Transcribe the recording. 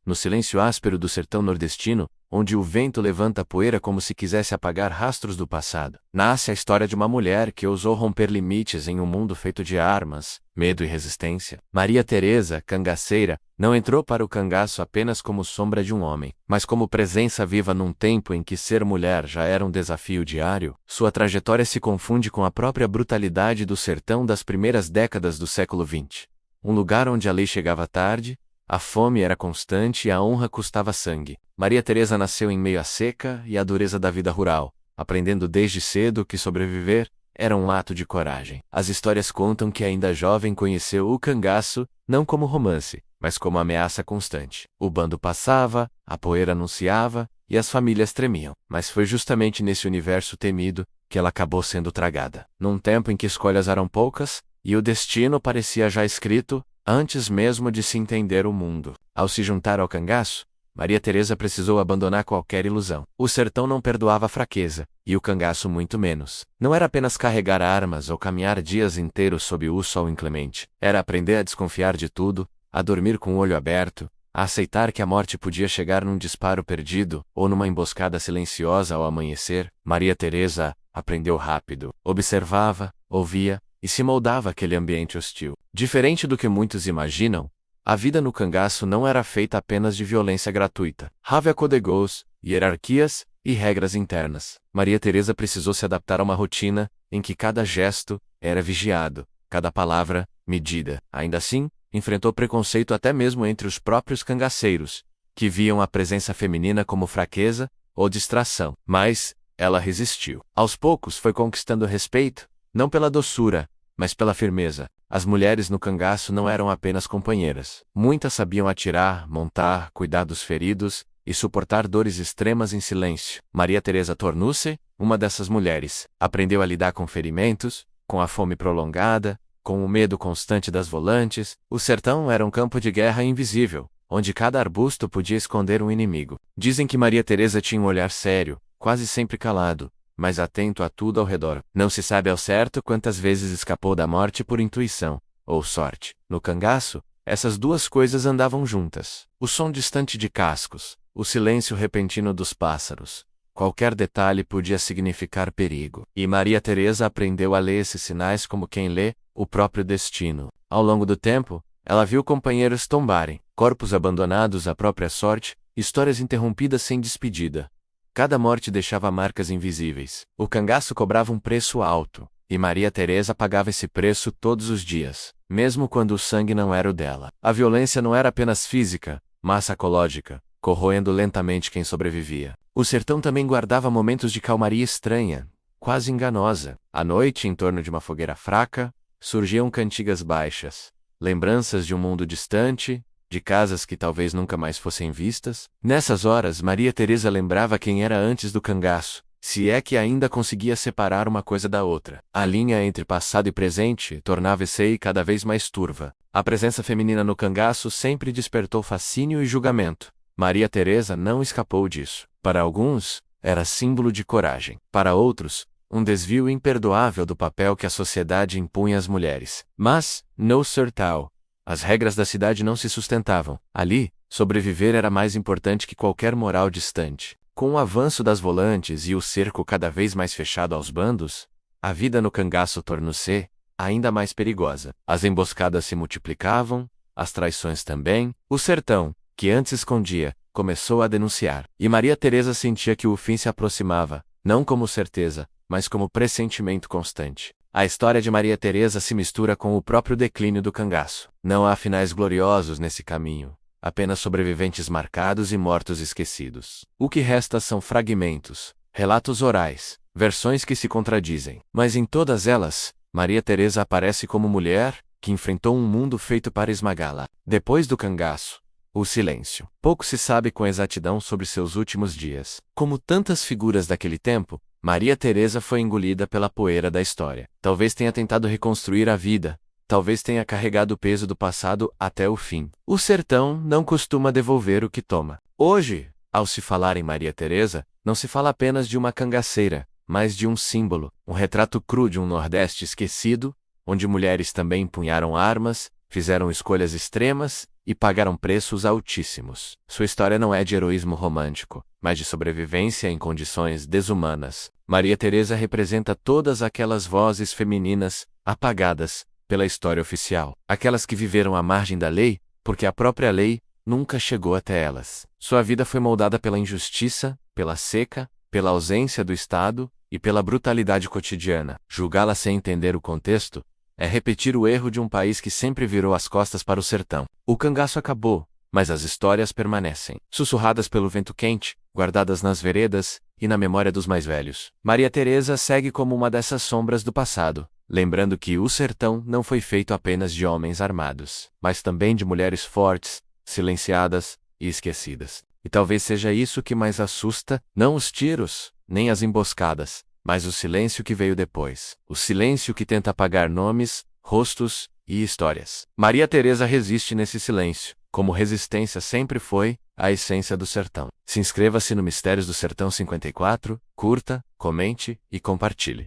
no silêncio áspero do sertão nordestino, onde o vento levanta a poeira como se quisesse apagar rastros do passado, nasce a história de uma mulher que ousou romper limites em um mundo feito de armas, medo e resistência. Maria Teresa, cangaceira, não entrou para o cangaço apenas como sombra de um homem, mas como presença viva num tempo em que ser mulher já era um desafio diário. Sua trajetória se confunde com a própria brutalidade do sertão das primeiras décadas do século XX. Um lugar onde a lei chegava tarde, a fome era constante e a honra custava sangue. Maria Teresa nasceu em meio à seca e à dureza da vida rural, aprendendo desde cedo que sobreviver era um ato de coragem. As histórias contam que ainda jovem conheceu o cangaço, não como romance, mas como ameaça constante. O bando passava, a poeira anunciava, e as famílias tremiam. Mas foi justamente nesse universo temido que ela acabou sendo tragada. Num tempo em que escolhas eram poucas, e o destino parecia já escrito, antes mesmo de se entender o mundo. Ao se juntar ao cangaço, Maria Teresa precisou abandonar qualquer ilusão. O sertão não perdoava a fraqueza, e o cangaço muito menos. Não era apenas carregar armas ou caminhar dias inteiros sob o sol inclemente. Era aprender a desconfiar de tudo, a dormir com o olho aberto, a aceitar que a morte podia chegar num disparo perdido ou numa emboscada silenciosa ao amanhecer. Maria Teresa aprendeu rápido. Observava, ouvia e se moldava àquele ambiente hostil. Diferente do que muitos imaginam, a vida no cangaço não era feita apenas de violência gratuita. Havia códigos, hierarquias e regras internas. Maria Teresa precisou se adaptar a uma rotina em que cada gesto era vigiado, cada palavra medida. Ainda assim, enfrentou preconceito até mesmo entre os próprios cangaceiros, que viam a presença feminina como fraqueza ou distração. Mas ela resistiu. Aos poucos foi conquistando respeito, não pela doçura, mas pela firmeza. As mulheres no cangaço não eram apenas companheiras. Muitas sabiam atirar, montar, cuidar dos feridos e suportar dores extremas em silêncio. Maria Teresa tornou-se uma dessas mulheres. Aprendeu a lidar com ferimentos, com a fome prolongada, com o medo constante das volantes. O sertão era um campo de guerra invisível, onde cada arbusto podia esconder um inimigo. Dizem que Maria Teresa tinha um olhar sério, quase sempre calado, mas atento a tudo ao redor. Não se sabe ao certo quantas vezes escapou da morte por intuição ou sorte. No cangaço, essas duas coisas andavam juntas. O som distante de cascos, o silêncio repentino dos pássaros. Qualquer detalhe podia significar perigo. E Maria Teresa aprendeu a ler esses sinais como quem lê o próprio destino. Ao longo do tempo, ela viu companheiros tombarem, corpos abandonados à própria sorte, histórias interrompidas sem despedida. Cada morte deixava marcas invisíveis. O cangaço cobrava um preço alto, e Maria Teresa pagava esse preço todos os dias, mesmo quando o sangue não era o dela. A violência não era apenas física, mas psicológica, corroendo lentamente quem sobrevivia. O sertão também guardava momentos de calmaria estranha, quase enganosa. À noite, em torno de uma fogueira fraca, surgiam cantigas baixas, lembranças de um mundo distante, de casas que talvez nunca mais fossem vistas. Nessas horas, Maria Teresa lembrava quem era antes do cangaço, se é que ainda conseguia separar uma coisa da outra. A linha entre passado e presente tornava-se cada vez mais turva. A presença feminina no cangaço sempre despertou fascínio e julgamento. Maria Teresa não escapou disso. Para alguns, era símbolo de coragem. Para outros, um desvio imperdoável do papel que a sociedade impunha às mulheres. Mas, no sertão, as regras da cidade não se sustentavam. Ali, sobreviver era mais importante que qualquer moral distante. Com o avanço das volantes e o cerco cada vez mais fechado aos bandos, a vida no cangaço tornou-se ainda mais perigosa. As emboscadas se multiplicavam, as traições também. O sertão, que antes escondia, começou a denunciar. E Maria Teresa sentia que o fim se aproximava, não como certeza, mas como pressentimento constante. A história de Maria Teresa se mistura com o próprio declínio do cangaço. Não há finais gloriosos nesse caminho, apenas sobreviventes marcados e mortos esquecidos. O que resta são fragmentos, relatos orais, versões que se contradizem. Mas em todas elas, Maria Teresa aparece como mulher que enfrentou um mundo feito para esmagá-la. Depois do cangaço, o silêncio. Pouco se sabe com exatidão sobre seus últimos dias. Como tantas figuras daquele tempo, Maria Teresa foi engolida pela poeira da história. Talvez tenha tentado reconstruir a vida, talvez tenha carregado o peso do passado até o fim. O sertão não costuma devolver o que toma. Hoje, ao se falar em Maria Teresa, não se fala apenas de uma cangaceira, mas de um símbolo, um retrato cru de um Nordeste esquecido, onde mulheres também empunharam armas, fizeram escolhas extremas e pagaram preços altíssimos. Sua história não é de heroísmo romântico, mas de sobrevivência em condições desumanas. Maria Teresa representa todas aquelas vozes femininas, apagadas pela história oficial. Aquelas que viveram à margem da lei, porque a própria lei nunca chegou até elas. Sua vida foi moldada pela injustiça, pela seca, pela ausência do Estado e pela brutalidade cotidiana. Julgá-la sem entender o contexto é repetir o erro de um país que sempre virou as costas para o sertão. O cangaço acabou, mas as histórias permanecem, sussurradas pelo vento quente, guardadas nas veredas e na memória dos mais velhos. Maria Teresa segue como uma dessas sombras do passado, lembrando que o sertão não foi feito apenas de homens armados, mas também de mulheres fortes, silenciadas e esquecidas. E talvez seja isso que mais assusta, não os tiros, nem as emboscadas, mas o silêncio que veio depois. O silêncio que tenta apagar nomes, rostos e histórias. Maria Teresa resiste nesse silêncio, como resistência sempre foi a essência do sertão. Se inscreva-se no Mistérios do Sertão 54, curta, comente e compartilhe.